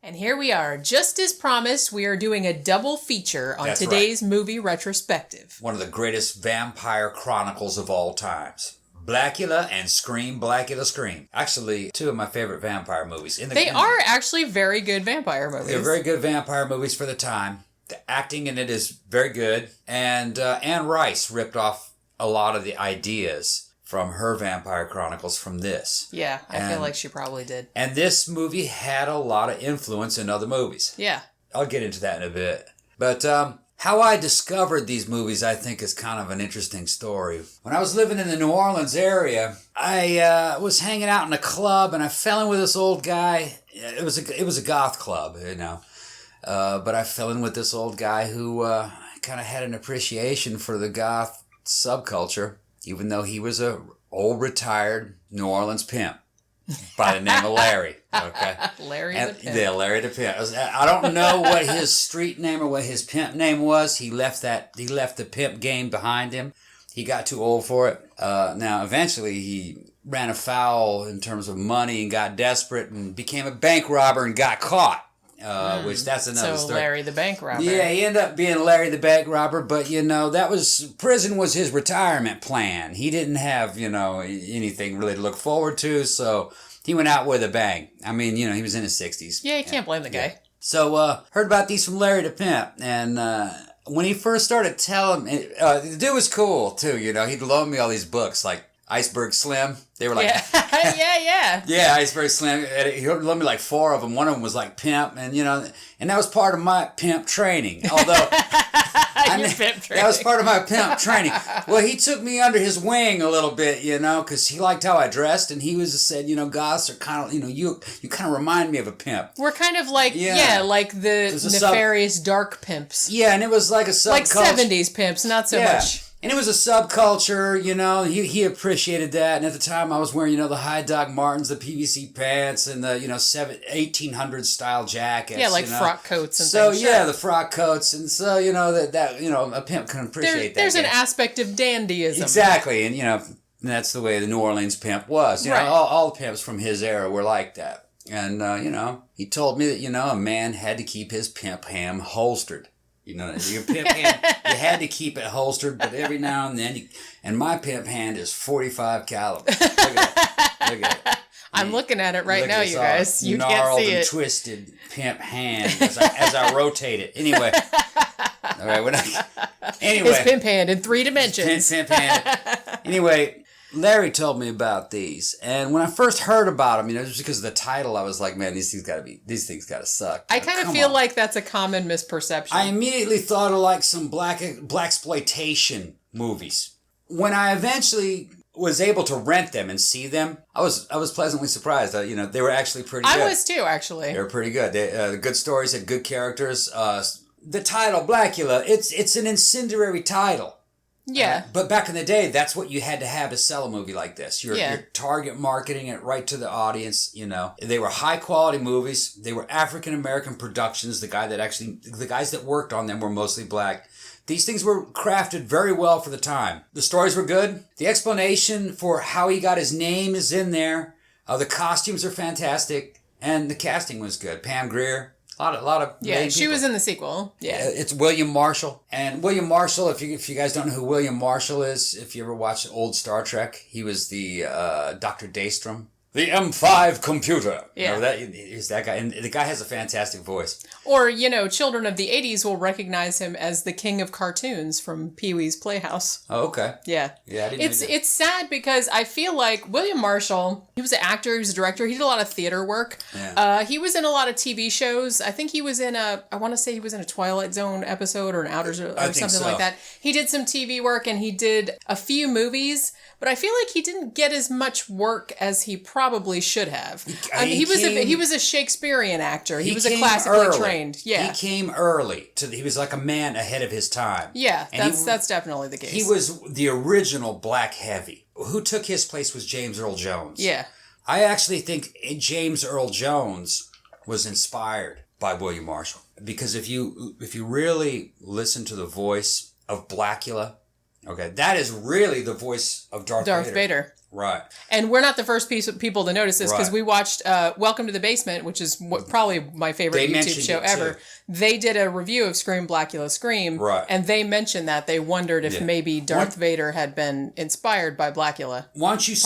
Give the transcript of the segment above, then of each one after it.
And here we are. Just as promised, we are doing a double feature on today's movie retrospective. One of the greatest vampire chronicles of all times. Blacula and Scream, Blacula, Scream. Actually, two of my favorite vampire movies. They are actually very good vampire movies. They're very good vampire movies for the time. The acting in it is very good. And Anne Rice ripped off a lot of the ideas from her vampire chronicles from this. Yeah, I feel like she probably did. And this movie had a lot of influence in other movies. Yeah. I'll get into that in a bit. But how I discovered these movies, I think, is kind of an interesting story. When I was living in the New Orleans area, I was hanging out in a club, and I fell in with this old guy. It was a goth club, you know. But I fell in with this old guy who kind of had an appreciation for the goth subculture, even though he was a old retired New Orleans pimp by the name of Larry. Okay, Larry the Pimp. Yeah, Larry the Pimp. I don't know what his street name or what his pimp name was. He left the pimp game behind him. He got too old for it. Now, eventually, he ran afoul in terms of money and got desperate and became a bank robber and got caught. Which that's another story. So Larry the bank robber. Yeah, he ended up being Larry the bank robber, but prison was his retirement plan. He didn't have, anything really to look forward to, so he went out with a bang. I mean, he was in his 60s. Yeah, you can't blame the guy. Yeah. So, heard about these from Larry the Pimp, and when he first started telling me, the dude was cool too, He'd loan me all these books, like Iceberg Slim. They were like... Yeah. Yeah, Iceberg Slim. He loaned me like 4 of them. One of them was like pimp, and that was part of my pimp training. Although... That was part of my pimp training. Well, he took me under his wing a little bit, because he liked how I dressed, and he said, goths are kind of, you kind of remind me of a pimp. We're kind of like, like the nefarious dark pimps. Yeah, and it was like a subculture. Like 70s pimps, not so much. And it was a subculture, he appreciated that. And at the time I was wearing, the high Doc Martens, the PVC pants, and the, 1800s style jackets. Yeah, like frock coats and things. So, yeah, the frock coats. And so, that a pimp can appreciate that. There's an aspect of dandyism. Exactly. And, that's the way the New Orleans pimp was. Right. All the pimps from his era were like that. And, he told me that, a man had to keep his pimp ham holstered. Your pimp hand, you had to keep it holstered, but every now and then, and my pimp hand is 45 caliber. Look at it. I'm looking at it right now, you guys. You can't gnarled see it. And twisted pimp hand as I rotate it. Anyway. All right. His pimp hand in 3 dimensions. Pimp hand. Anyway. Larry told me about these, and when I first heard about them, just because of the title, I was like, man, these things gotta suck. I kind of feel like that's a common misperception. I immediately thought of like some blaxploitation movies. When I eventually was able to rent them and see them, I was pleasantly surprised. They were actually pretty good. I was too, actually. They were pretty good. They good stories, had good characters. The title, Blacula, it's an incendiary title. Yeah. But back in the day, that's what you had to have to sell a movie like this. You're target marketing it right to the audience, They were high quality movies. They were African American productions. The guys that worked on them were mostly black. These things were crafted very well for the time. The stories were good. The explanation for how he got his name is in there. The costumes are fantastic. And the casting was good. Pam Grier. A lot of she was in the sequel. Yeah, it's William Marshall, and William Marshall. If you guys don't know who William Marshall is, if you ever watched old Star Trek, he was the Dr. Daystrom. The M5 computer. Yeah. He's that guy. And the guy has a fantastic voice. Or, children of the 80s will recognize him as the king of cartoons from Pee-wee's Playhouse. Oh, okay. Yeah. Yeah, I didn't know that. It's sad because I feel like William Marshall, he was an actor, he was a director, he did a lot of theater work. Yeah. He was in a lot of TV shows. I think he was in I want to say he was in a Twilight Zone episode or an Outer Zone or something like that. He did some TV work and he did a few movies, but I feel like he didn't get as much work as he probably should have. He was a Shakespearean actor. He was a classically trained. Yeah. He came early. He was like a man ahead of his time. Yeah, that's definitely the case. He was the original black heavy. Who took his place was James Earl Jones. Yeah. I actually think James Earl Jones was inspired by William Marshall. Because if you really listen to the voice of Blacula Okay, that is really the voice of Darth Vader. Right. And we're not the first people to notice this because we watched Welcome to the Basement, which is probably my favorite YouTube show ever. They did a review of Scream, Blacula, Scream. Right. And they mentioned that. They wondered if maybe Darth Vader had been inspired by Blacula. Once you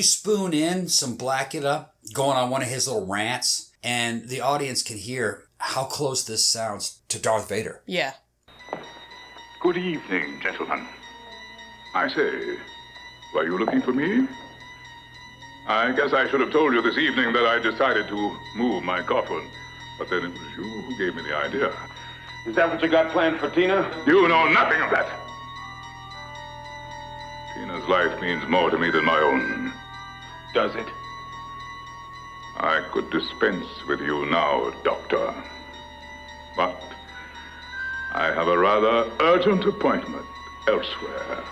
spoon in some Blacula going on one of his little rants, and the audience can hear how close this sounds to Darth Vader. Yeah. Good evening, gentlemen. I say... Were you looking for me? I guess I should have told you this evening that I decided to move my coffin. But then it was you who gave me the idea. Is that what you got planned for Tina? You know nothing of that. Tina's life means more to me than my own. Does it? I could dispense with you now, Doctor. But I have a rather urgent appointment elsewhere.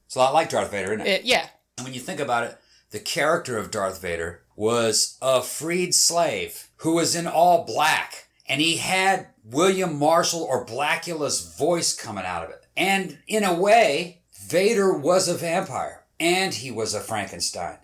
It's a lot like Darth Vader, isn't it? Yeah. And when you think about it, the character of Darth Vader was a freed slave who was in all black. And he had William Marshall or Blacula's voice coming out of it. And in a way, Vader was a vampire. And he was a Frankenstein.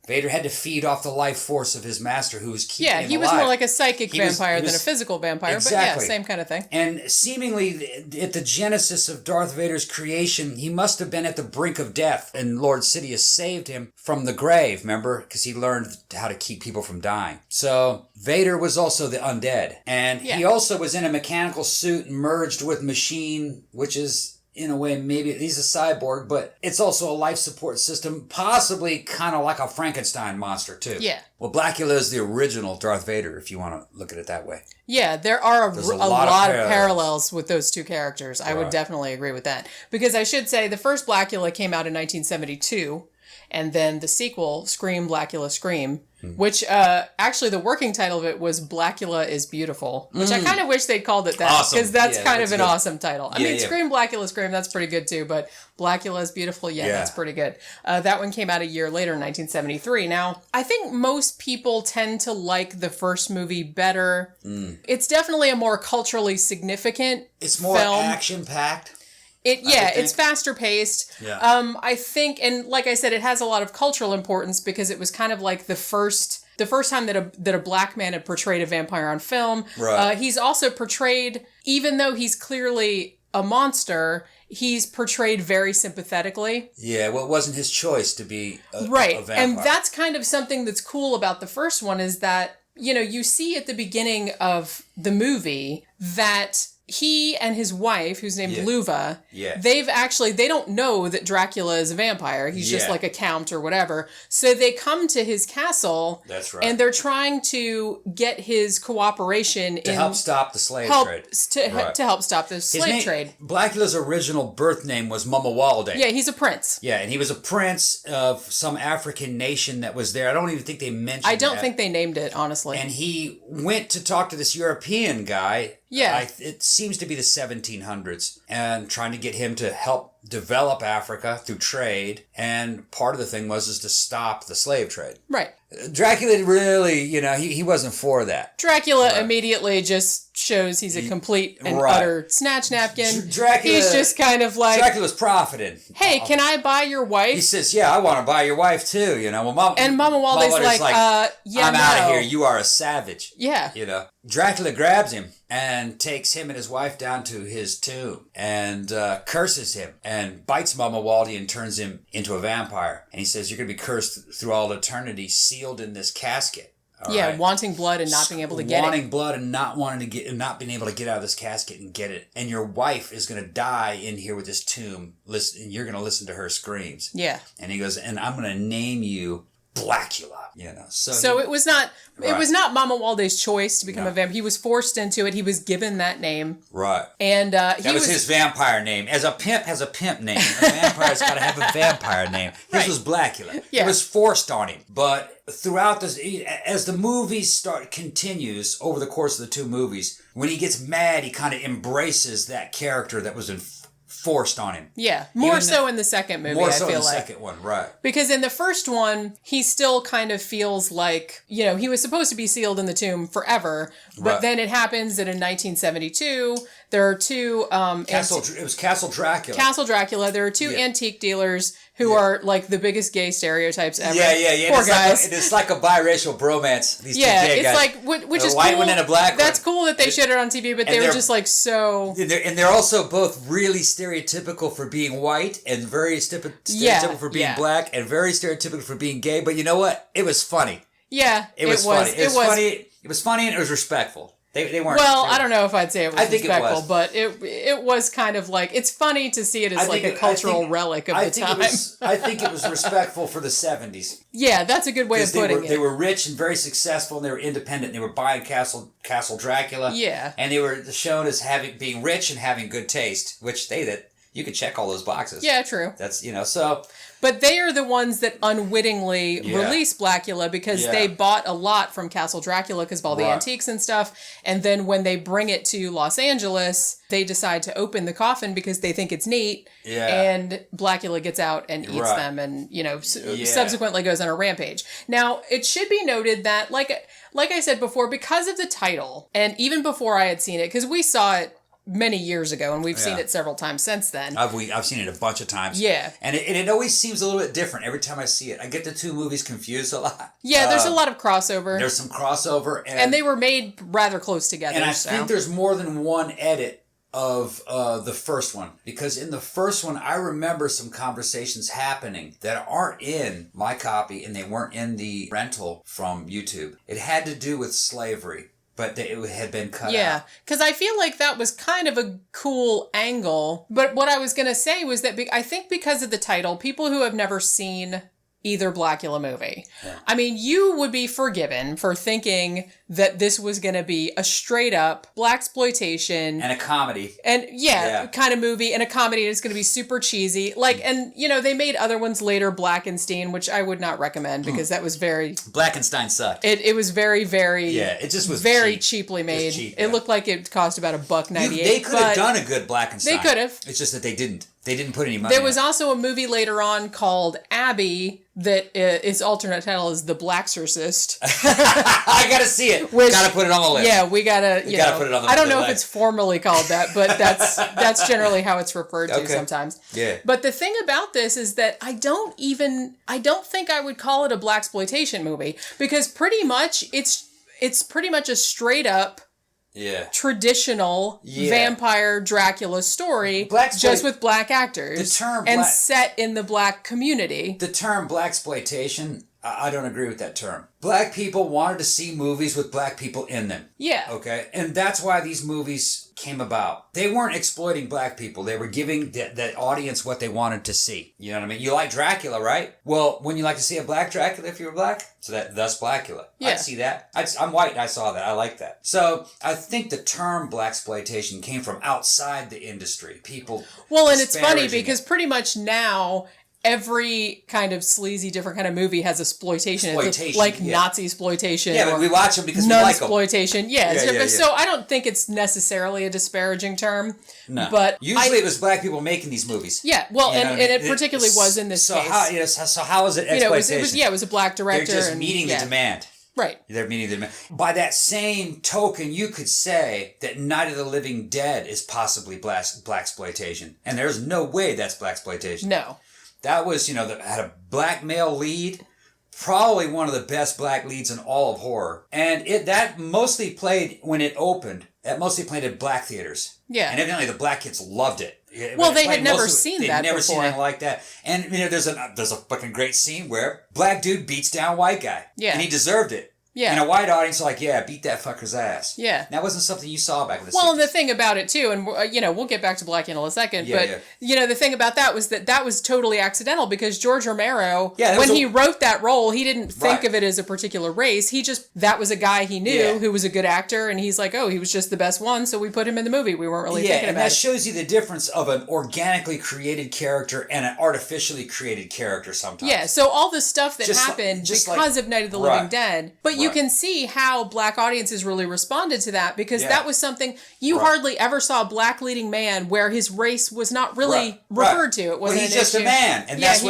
Vader had to feed off the life force of his master who was keeping him alive. Yeah, he was more like a psychic vampire than a physical vampire. Exactly. But yeah, same kind of thing. And seemingly at the genesis of Darth Vader's creation, he must have been at the brink of death. And Lord Sidious saved him from the grave, remember? Because he learned how to keep people from dying. So Vader was also the undead. And he also was in a mechanical suit merged with machine, which is... in a way, maybe he's a cyborg, but it's also a life support system, possibly kind of like a Frankenstein monster, too. Yeah. Well, Blacula is the original Darth Vader, if you want to look at it that way. Yeah, there are a lot of parallels with those two characters. I would definitely agree with that. Because I should say, the first Blacula came out in 1972, and then the sequel, Scream, Blacula, Scream, which actually the working title of it was Blacula is Beautiful, which I kind of wish they'd called it that because that's kind of an awesome title. I mean, Scream, Blacula, Scream, that's pretty good too, but Blacula is Beautiful, that's pretty good. That one came out a year later in 1973. Now, I think most people tend to like the first movie better. It's definitely a more culturally significant It's more action-packed. It's faster paced. Yeah. I think, and like I said, it has a lot of cultural importance because it was kind of like the first time that a black man had portrayed a vampire on film. Right. He's also portrayed, even though he's clearly a monster, he's portrayed very sympathetically. Yeah, well, it wasn't his choice to be a vampire. And that's kind of something that's cool about the first one is that, you know, you see at the beginning of the movie that he and his wife, who's named Luva, they don't know that Dracula is a vampire. He's just like a count or whatever. So they come to his castle. That's right. And they're trying to get his cooperation to help stop the slave trade. To help stop the slave trade. Blacula's original birth name was Mamawalde. Yeah, he's a prince. Yeah, and he was a prince of some African nation that was there. I don't even think they mentioned I don't think they named it, honestly. And he went to talk to this European guy. Yeah. It seems to be the 1700s, and trying to get him to help develop Africa through trade. And part of the thing was to stop the slave trade. Right. Dracula really, he wasn't for that. Dracula immediately just shows he's a complete and utter snatch napkin. He's just kind of like... Dracula's profiting. Hey, can I buy your wife? He says, yeah, I want to buy your wife too, Well, Mamawalde's like, I'm out of here. You are a savage. Yeah. Dracula grabs him and takes him and his wife down to his tomb and curses him and bites Mamawalde and turns him into a vampire. And he says, you're going to be cursed through all eternity, sealed in this casket. Right? Wanting blood and not being able to get it. Wanting blood and not being able to get out of this casket and get it. And your wife is going to die in here with this tomb. Listen, and you're going to listen to her screams. Yeah. And he goes, and I'm going to name you Blacula. So it was not Mamawalde's choice to become a vampire. He was forced into it. He was given that name. Right. And that was his vampire name. As a pimp has a pimp name, a vampire's got to have a vampire name. His was Blacula. Yeah. It was forced on him. But throughout this, as the movies continues over the course of the two movies, when he gets mad, he kind of embraces that character that was forced on him. Yeah, more so in the second movie, More so I feel in the like. second one, right. Because in the first one, he still kind of feels like, he was supposed to be sealed in the tomb forever, but then it happens that in 1972, there are two... it was Castle Dracula. Castle Dracula. There are two antique dealers who are like the biggest gay stereotypes ever. Yeah. Poor guys. It's like a biracial bromance. These two gay guys. Like, which is a white cool. one and a black one. That's cool that they showed it on TV, but they were just like so... And they're also both really stereotypical for being white and very stereotypical for being black and very stereotypical for being gay. But you know what? It was funny. Yeah, it was funny. It was funny. It was funny and it was respectful. They weren't. Well, I don't know if I'd say it was respectful, it was. But it was kind of like, it's funny to see it as like a cultural relic of the time. I think it was respectful for the 70s. Yeah, that's a good way of putting it. They were rich and very successful, and they were independent. They were buying Castle Dracula. Yeah. And they were shown as being rich and having good taste, which you could check all those boxes. Yeah, true. That's, so... But they are the ones that unwittingly release Blacula because they bought a lot from Castle Dracula because of all the antiques and stuff. And then when they bring it to Los Angeles, they decide to open the coffin because they think it's neat. Yeah. And Blacula gets out and eats them and, subsequently goes on a rampage. Now, it should be noted that, like I said before, because of the title, and even before I had seen it, because we saw it many years ago, and we've seen it several times since then. I've seen it a bunch of times. Yeah. And it always seems a little bit different every time I see it. I get the two movies confused a lot. Yeah, there's a lot of crossover. There's some crossover. And they were made rather close together. And I think there's more than one edit of the first one. Because in the first one, I remember some conversations happening that aren't in my copy, and they weren't in the rental from YouTube. It had to do with slavery. But it had been cut out. Yeah, because I feel like that was kind of a cool angle. But what I was going to say was that I think because of the title, people who have never seen either Blacula movie, I mean, you would be forgiven for thinking that this was going to be a straight up blaxploitation and a comedy and kind of movie and a comedy, and it's going to be super cheesy. Like, and they made other ones later, Blackenstein, which I would not recommend because that was very Blackenstein sucked. It was very it just was very cheaply made. It looked like it cost about $1.98. They could have done a good Blackenstein. They could have. It's just that they didn't. They didn't put any money. There was also a movie later on called Abby that its alternate title is The Blaxorcist. I gotta see it. Gotta put it on the list. Yeah, we gotta. You gotta put it on the list. I don't know if it's formally called that, but that's generally how it's referred to sometimes. Yeah. But the thing about this is that I don't think I would call it a blaxploitation movie because pretty much it's pretty much a straight up. Traditional vampire Dracula story, just with black actors, set in the black community. The term blaxploitation, I don't agree with that term. Black people wanted to see movies with black people in them. Yeah. Okay? And that's why these movies came about. They weren't exploiting black people. They were giving that audience what they wanted to see. You know what I mean? You like Dracula, right? Well, wouldn't you like to see a black Dracula if you were black? So thus Blacula. Yeah. I'd see that. I'm white and I saw that. I like that. So I think the term blaxploitation came from outside the industry. People. Well, and it's funny because pretty much now every kind of sleazy, different kind of movie has exploitation. Like Nazi exploitation. Yeah, but we watch them because we like them. Exploitation. Yeah. So I don't think it's necessarily a disparaging term. No. But usually it was black people making these movies. Yeah. Well, and it particularly was in this case. So how is it exploitation? It was a black director. They're just meeting the demand. Right. They're meeting the demand. By that same token, you could say that Night of the Living Dead is possibly blaxploitation. And there's no way that's blaxploitation. No. That was, that had a black male lead, probably one of the best black leads in all of horror. And that mostly played, when it opened, that mostly played at black theaters. Yeah. And evidently the black kids loved it. Well, they had never seen that before. They'd never seen anything like that. And, there's a fucking great scene where black dude beats down white guy. Yeah. And he deserved it. Yeah. And a white audience like, beat that fucker's ass. Yeah. That wasn't something you saw back in the 60s. Well, and the thing about it, too, and, we'll get back to Blacula in a second, but, the thing about that was totally accidental because George Romero, when he wrote that role, he didn't think of it as a particular race. That was a guy he knew who was a good actor, and he's like, oh, he was just the best one, so we put him in the movie. We weren't really thinking about it. Yeah, and that shows you the difference of an organically created character and an artificially created character sometimes. Yeah, so all the stuff that happened because of Night of the Living Dead, but you can see how black audiences really responded to that, because that was something you hardly ever saw a black leading man where his race was not really referred to. It wasn't he's just issue. a man, and that's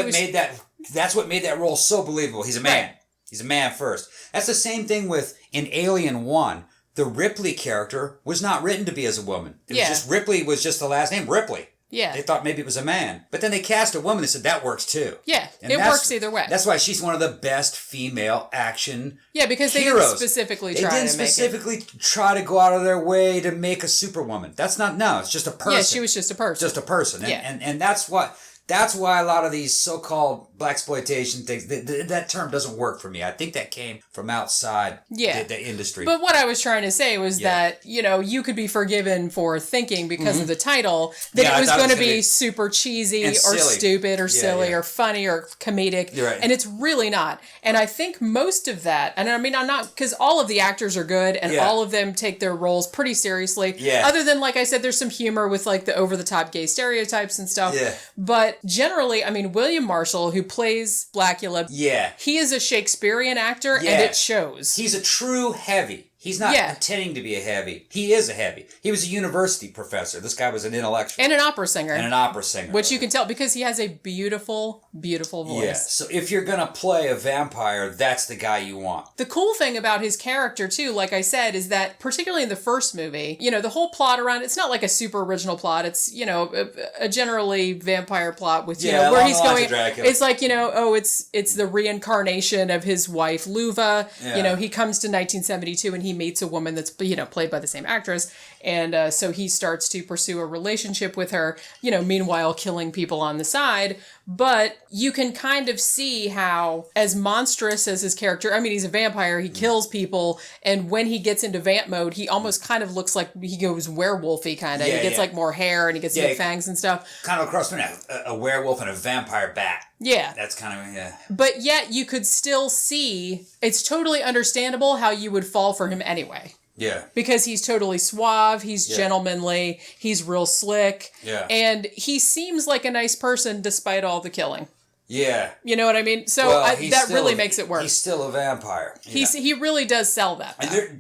what made that role so believable. He's a man. Right. He's a man first. That's the same thing with in Alien 1. The Ripley character was not written to be as a woman. It was just Ripley was just the last name, Ripley. Yeah. They thought maybe it was a man. But then they cast a woman. They said, that works too. Yeah, it works either way. That's why she's one of the best female action because they heroes. didn't specifically try to go out of their way to make a superwoman. It's just a person. Yeah, she was just a person. Just a person. And that's why a lot of these so-called blaxploitation things, that term doesn't work for me. I think that came from outside the industry. But what I was trying to say was that, you could be forgiven for thinking because of the title that it was going to be super cheesy or stupid or silly or funny or comedic. Right. And it's really not. And I think most of that, and I mean, I'm not, because all of the actors are good and all of them take their roles pretty seriously. Yeah. Other than, like I said, there's some humor with like the over-the-top gay stereotypes and stuff. Yeah. But generally, I mean, William Marshall, who plays Blacula, he is a Shakespearean actor, and it shows. He's a true heavy. He's not pretending to be a heavy. He is a heavy. He was a university professor. This guy was an intellectual. And an opera singer. Which you can tell because he has a beautiful, beautiful voice. Yeah. So if you're going to play a vampire, that's the guy you want. The cool thing about his character, too, like I said, is that particularly in the first movie, the whole plot around it's not like a super original plot. It's, a generally vampire plot with, where he's going. It's like, it's the reincarnation of his wife, Luva. Yeah. He comes to 1972 and he meets a woman that's, played by the same actress. And so he starts to pursue a relationship with her, meanwhile killing people on the side. But you can kind of see how, as monstrous as his character, I mean, he's a vampire, he kills people, and when he gets into vamp mode, he almost kind of looks like he goes werewolfy kind of. He gets like more hair and he gets big fangs and stuff. Kind of a cross between a werewolf and a vampire bat. Yeah. That's kind of, But yet you could still see, it's totally understandable how you would fall for him anyway. Yeah. Because he's totally suave, he's gentlemanly, he's real slick. Yeah. And he seems like a nice person despite all the killing. Yeah. You know what I mean? So that really makes it work. He's still a vampire. He really does sell that.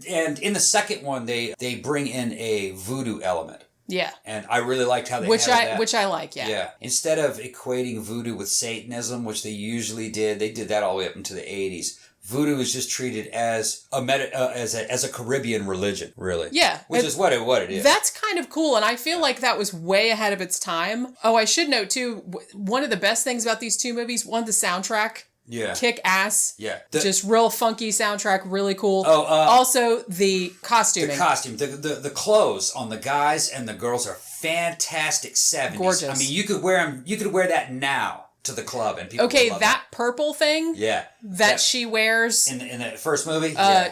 And in the second one, they bring in a voodoo element. Yeah. And I really liked how they handled that. Which I like, Yeah. Instead of equating voodoo with Satanism, which they usually did, they did that all the way up into the 80s. Voodoo is just treated as a Caribbean religion, really. Yeah. Which is what it is. That's kind of cool, and I feel like that was way ahead of its time. Oh, I should note, too, one of the best things about these two movies, the soundtrack. Yeah. Kick ass. Yeah. Just real funky soundtrack, really cool. Oh, also, the costuming. The costume. The clothes on the guys and the girls are fantastic 70s. Gorgeous. I mean, you could wear that now to the club and people would love that purple thing that she wears in the first movie,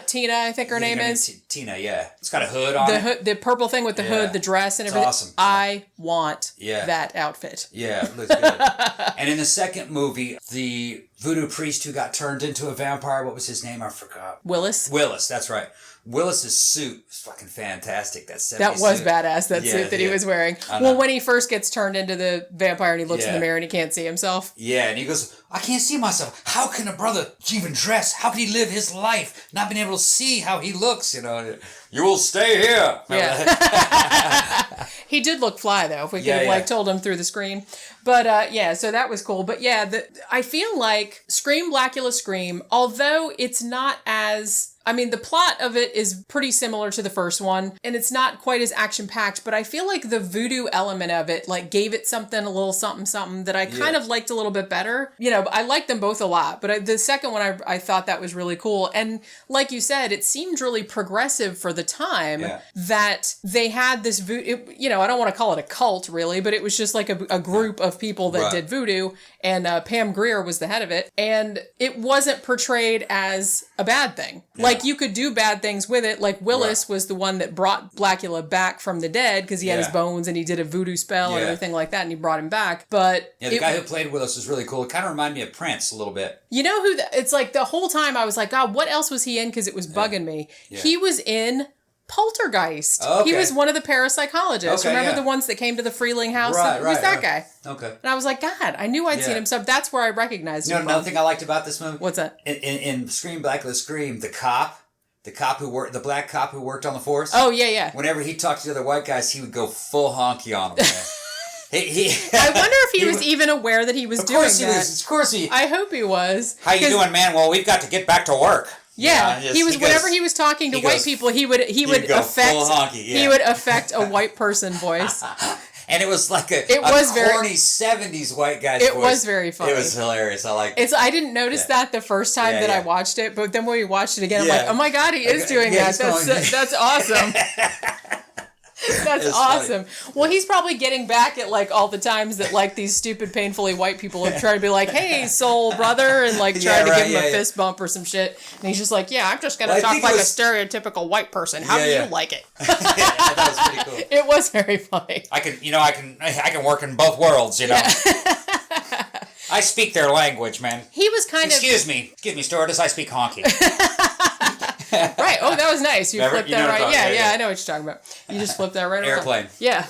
Tina, I think her name is Tina. It's got a hood on it. The purple thing with the hood, the dress and everything. Awesome. I want that outfit. Yeah, it looks good. And in the second movie, the voodoo priest who got turned into a vampire, what was his name? I forgot. Willis, that's right. Willis's suit was fucking fantastic. That was badass, that suit that he was wearing. Well, when he first gets turned into the vampire and he looks in the mirror and he can't see himself. Yeah, and he goes, I can't see myself. How can a brother even dress? How can he live his life not being able to see how he looks? You will stay here. Yeah. He did look fly, though, if we could have told him through the screen. But, so that was cool. But, I feel like Blacula Scream, although it's not as... I mean, the plot of it is pretty similar to the first one, and it's not quite as action-packed, but I feel like the voodoo element of it, gave it something, a little something that I kind of liked a little bit better. I liked them both a lot, but the second one, I thought that was really cool. And like you said, it seemed really progressive for the time that they had this voodoo, I don't want to call it a cult, really, but it was just like a group of people that did voodoo, and Pam Grier was the head of it, and it wasn't portrayed as a bad thing. You could do bad things with it. Like Willis was the one that brought Blacula back from the dead because he had his bones and he did a voodoo spell and everything like that, and he brought him back. But the guy who played Willis was really cool. It kind of reminded me of Prince a little bit. You know who? It's like the whole time I was like, God, what else was he in? Because it was bugging me. Yeah. He was in Poltergeist. Okay. He was one of the parapsychologists. Okay, Remember yeah. the ones that came to the Freeling house? Right, Who's that right. guy? Okay. And I was like, God, I knew I'd seen him. So that's where I recognized him. Another thing I liked about this movie? What's that? In Scream, Blacula Scream, the black cop who worked on the force. Oh, yeah. Whenever he talked to the other white guys, he would go full honky on them, man. I wonder if he was even aware that he was doing that. Of course he. I hope he was. How you doing, man? Well, we've got to get back to work. Yeah, whenever he was talking to white people, he would affect full honky, he would affect a white person voice. And it was like a corny 70s white guy's voice. It was very funny. It was hilarious. I liked it. I didn't notice that the first time that I watched it, but then when we watched it again, I'm like, oh my God, he is doing that. That's awesome. That's awesome. Funny. Well, he's probably getting back at like all the times that like these stupid, painfully white people have tried to be like, "Hey, soul brother," and like trying to give him a fist bump or some shit. And he's just like, "Yeah, I'm just gonna talk like a stereotypical white person. How do you like it?" That was pretty cool. It was very funny. I can work in both worlds. You know. I speak their language, man. He was kind of. Excuse me, stewardess. I speak honky. Right. Oh, that was nice. You flipped that right. Yeah, I know what you're talking about. You just flipped that right around. Airplane. Yeah.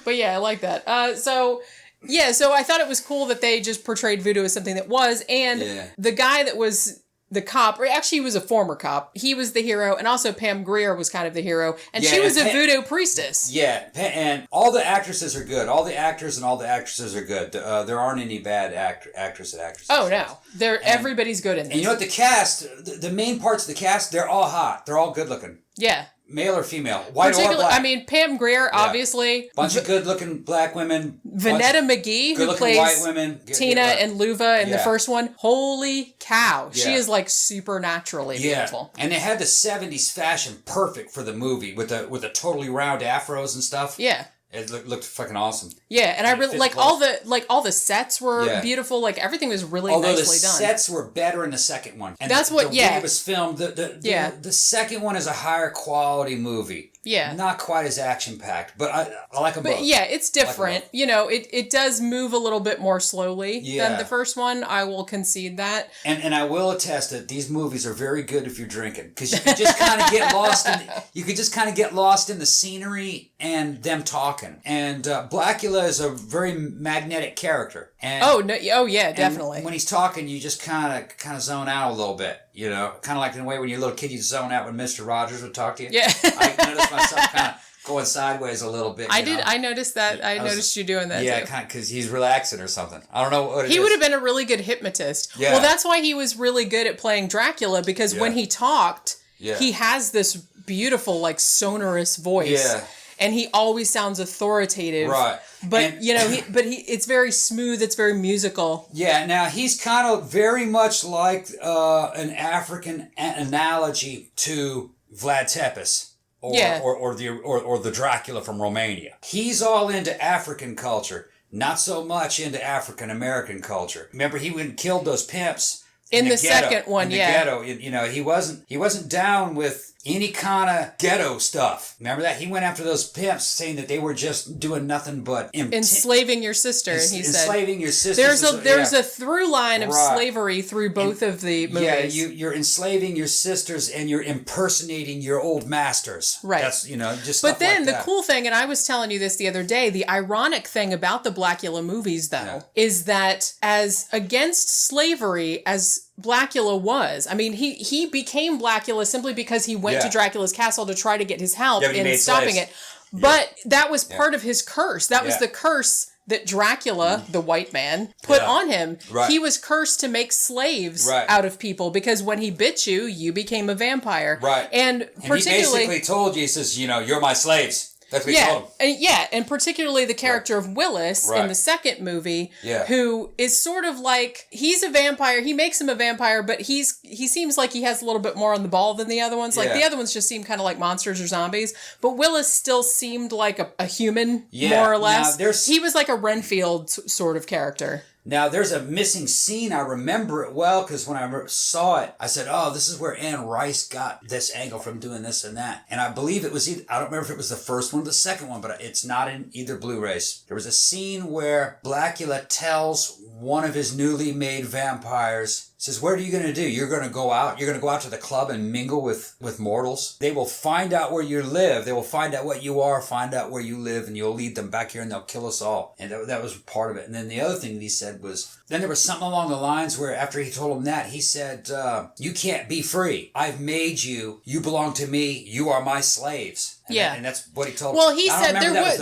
But yeah, I like that. So I thought it was cool that they just portrayed Voodoo as something that was, and the guy that was the cop, or actually he was a former cop, he was the hero, and also Pam Grier was kind of the hero, and she was a voodoo priestess. Yeah, and all the actresses are good. All the actors and all the actresses are good. There aren't any bad actresses. Oh, no. Everybody's good in this. And you know what, the cast, the main parts of the cast, they're all hot. They're all good looking. Yeah. Male or female, white or black. I mean, Pam Grier, obviously. Bunch of good-looking black women. Vanetta McGee, who plays white women. Tina and Luva in the first one. Holy cow. She is like supernaturally beautiful. And they had the 70s fashion perfect for the movie with the totally round afros and stuff. Yeah. It looked fucking awesome. Yeah, and I really like all the sets were beautiful. Like everything was really nicely done. Although the sets were better in the second one. And that's the way it was filmed. The second one is a higher quality movie. Yeah. Not quite as action-packed, but I like them both. But yeah, it's different. Like, you know, it does move a little bit more slowly than the first one. I will concede that. And I will attest that these movies are very good if you're drinking, because you can just kind of get lost in the scenery and them talking. And Blacula is a very magnetic character. And definitely. When he's talking, you just kind of zone out a little bit. You know, kind of like in the way when you're a little kid, you zone out when Mr. Rogers would talk to you. Yeah. I noticed myself kind of going sideways a little bit. I noticed that. I noticed you doing that. Yeah, too. kind of because he's relaxing or something. I don't know what it is. He would have been a really good hypnotist. Yeah. Well, that's why he was really good at playing Dracula, because when he talked, he has this beautiful, like, sonorous voice. Yeah. And he always sounds authoritative. Right. But, it's very smooth. It's very musical. Yeah. Now, he's kind of very much like an African analogy to Vlad Tepes. Or the Dracula from Romania. He's all into African culture, not so much into African American culture. Remember, he went and killed those pimps in the ghetto, second one. In the ghetto, you know, he wasn't down with any kind of ghetto stuff. Remember that? He went after those pimps, saying that they were just doing nothing but enslaving your sister. He said enslaving your sister. There's a through line of slavery through both of the movies. Yeah, you're enslaving your sisters and you're impersonating your old masters. Right. That's just. But then the cool thing, and I was telling you this the other day, the ironic thing about the Blacula movies, though, is that as against slavery as Blacula was. I mean, he became Blacula simply because he went to Dracula's castle to try to get his help in stopping it. But that was part of his curse. That was the curse that Dracula, the white man, put on him. Right. He was cursed to make slaves out of people, because when he bit you, you became a vampire. Right. And he basically told you, he says, you're my slaves. That's what he told him. And particularly the character of Willis in the second movie, who is sort of like, he's a vampire, he makes him a vampire, but he seems like he has a little bit more on the ball than the other ones. Like, the other ones just seem kind of like monsters or zombies, but Willis still seemed like a human, more or less. Now, he was like a Renfield sort of character. Now, there's a missing scene. I remember it well because when I saw it, I said, oh, this is where Anne Rice got this angle from doing this and that. And I believe it was I don't remember if it was the first one or the second one, but it's not in either Blu-rays. There was a scene where Blacula tells one of his newly made vampires says, what are you going to do? You're going to go out to the club and mingle with mortals. They will find out where you live. They will find out what you are, find out where you live, and you'll lead them back here and they'll kill us all. And that was part of it. And then the other thing that he said was, then there was something along the lines where after he told him that, he said, you can't be free. I've made you. You belong to me. You are my slaves. And that's what he told him. Well, he said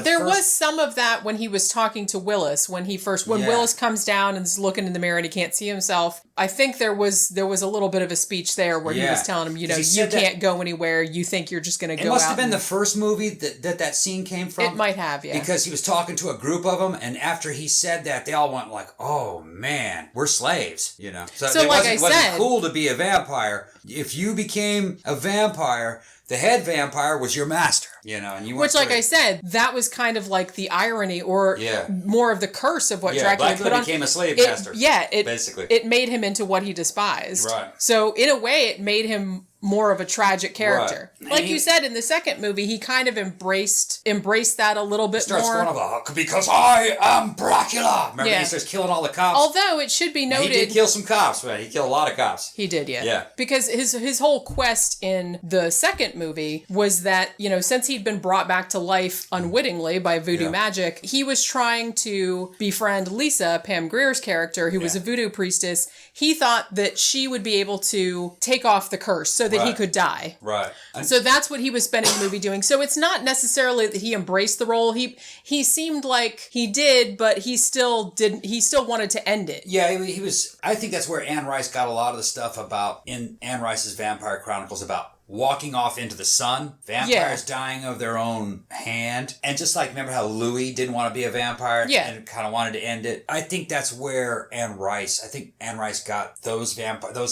there was some of that when he was talking to Willis, when Willis comes down and is looking in the mirror and he can't see himself. I think there was a little bit of a speech there where he was telling him, you can't go anywhere. You think you're just going to go out. It must have been the first movie that scene came from. It might have, yeah. Because he was talking to a group of them, and after he said that, they all went like, oh man, we're slaves, So it wasn't cool to be a vampire. If you became a vampire, the head vampire was your master, and you weren't free. I said, that was kind of like the irony or more of the curse of what Dracula put on. Blacula became a slave master. Basically. It made him into what he despised. Right. So in a way, it made him more of a tragic character. Right. Like you said, in the second movie, he kind of embraced that a little bit more. He starts going, because I am Blacula. Remember, he starts killing all the cops. Although it should be noted, he did kill some cops, but he killed a lot of cops. He did, yeah. Because his whole quest in the second movie was that, since he'd been brought back to life unwittingly by voodoo magic, he was trying to befriend Lisa, Pam Grier's character, who was a voodoo priestess. He thought that she would be able to take off the curse so that he could die. Right. So that's what he was spending the movie doing. So it's not necessarily that he embraced the role. He seemed like he did, but he still didn't. He still wanted to end it. Yeah, he was. I think that's where Anne Rice got a lot of the stuff in Anne Rice's Vampire Chronicles about walking off into the sun, vampires dying of their own hand. And just like, remember how Louis didn't want to be a vampire and kind of wanted to end it? I think that's where Anne Rice got those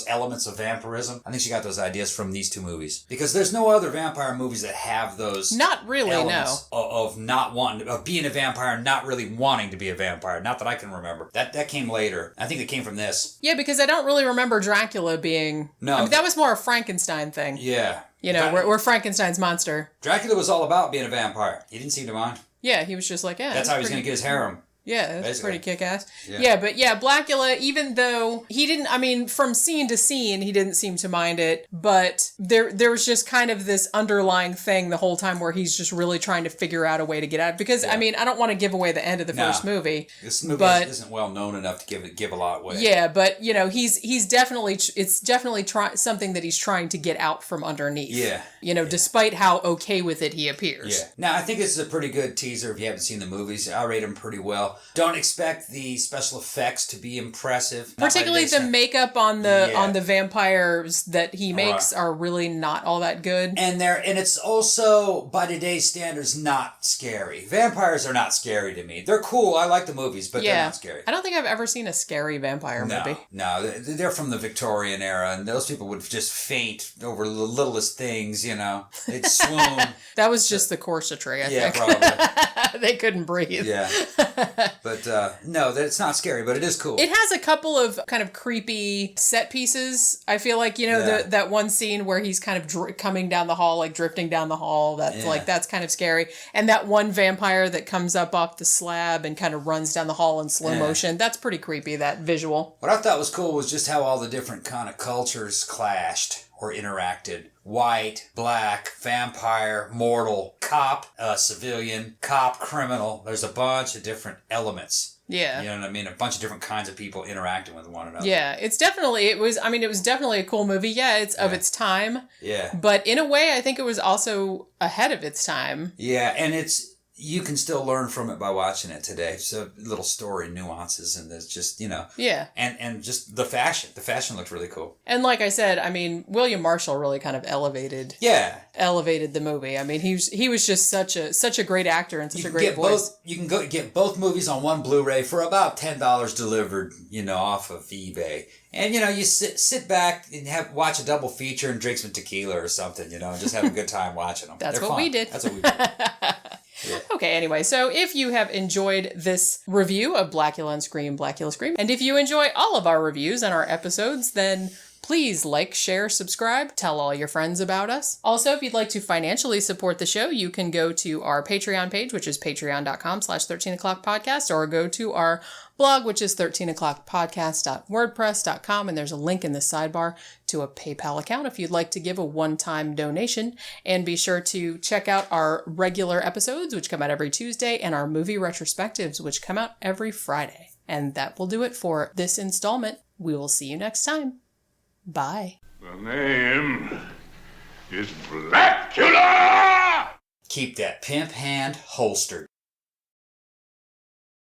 elements of vampirism. I think she got those ideas from these two movies. Because there's no other vampire movies that have those not really, elements of not wanting, of being a vampire, not really wanting to be a vampire. Not that I can remember. That came later. I think it came from this. Yeah, because I don't really remember Dracula being... No. I mean, that was more a Frankenstein thing. Yeah. We're Frankenstein's monster. Dracula was all about being a vampire. He didn't seem to mind. Yeah, he was just like, that's how he was going to get his harem. Yeah, that's pretty kick-ass. Yeah, but Blacula, even though he didn't, from scene to scene, he didn't seem to mind it, but there was just kind of this underlying thing the whole time where he's just really trying to figure out a way to get out. Because, I don't want to give away the end of the first movie. This movie isn't well known enough to give a lot away. Yeah, but, he's definitely, it's definitely something that he's trying to get out from underneath. Yeah. Despite how okay with it he appears. Yeah. Now, I think this is a pretty good teaser if you haven't seen the movies. I rate them pretty well. Don't expect the special effects to be impressive. Particularly the makeup on the vampires that he makes are really not all that good. And it's also, by today's standards, not scary. Vampires are not scary to me. They're cool. I like the movies, but they're not scary. I don't think I've ever seen a scary vampire movie. No, they're from the Victorian era, and those people would just faint over the littlest things, They'd swoon. That was just the corsetry, I think. Yeah, probably. They couldn't breathe. Yeah. But no, it's not scary, but it is cool. It has a couple of kind of creepy set pieces. I feel like, that one scene where he's kind of coming down the hall, like drifting down the hall. That's kind of scary. And that one vampire that comes up off the slab and kind of runs down the hall in slow motion. That's pretty creepy, that visual. What I thought was cool was just how all the different kind of cultures clashed or interacted. White, black, vampire, mortal, cop, civilian, cop, criminal. There's a bunch of different elements. Yeah. You know what I mean? A bunch of different kinds of people interacting with one another. Yeah, it was definitely a cool movie. Yeah, it's of its time. Yeah. But in a way, I think it was also ahead of its time. Yeah, and you can still learn from it by watching it today. So little story nuances, and there's just, Yeah. And just the fashion. The fashion looked really cool. And like I said, William Marshall really kind of elevated the movie. He was just such a great actor and such a great voice. You can go get both movies on one Blu-ray for about $10 delivered, off of eBay. And, you sit back and watch a double feature and drink some tequila or something, and just have a good time watching them. That's what we did. That's what we did. Yeah. Okay, anyway, so if you have enjoyed this review of Blacula and Scream, Blacula Scream, and if you enjoy all of our reviews and our episodes, then Please like, share, subscribe, tell all your friends about us. Also, if you'd like to financially support the show, you can go to our Patreon page, which is patreon.com/13o'clockpodcast, or go to our blog, which is 13o'clockpodcast.wordpress.com, and there's a link in the sidebar to a PayPal account if you'd like to give a one-time donation. And be sure to check out our regular episodes, which come out every Tuesday, and our movie retrospectives, which come out every Friday. And that will do it for this installment. We will see you next time. Bye. The name is Blacula! Keep that pimp hand holstered.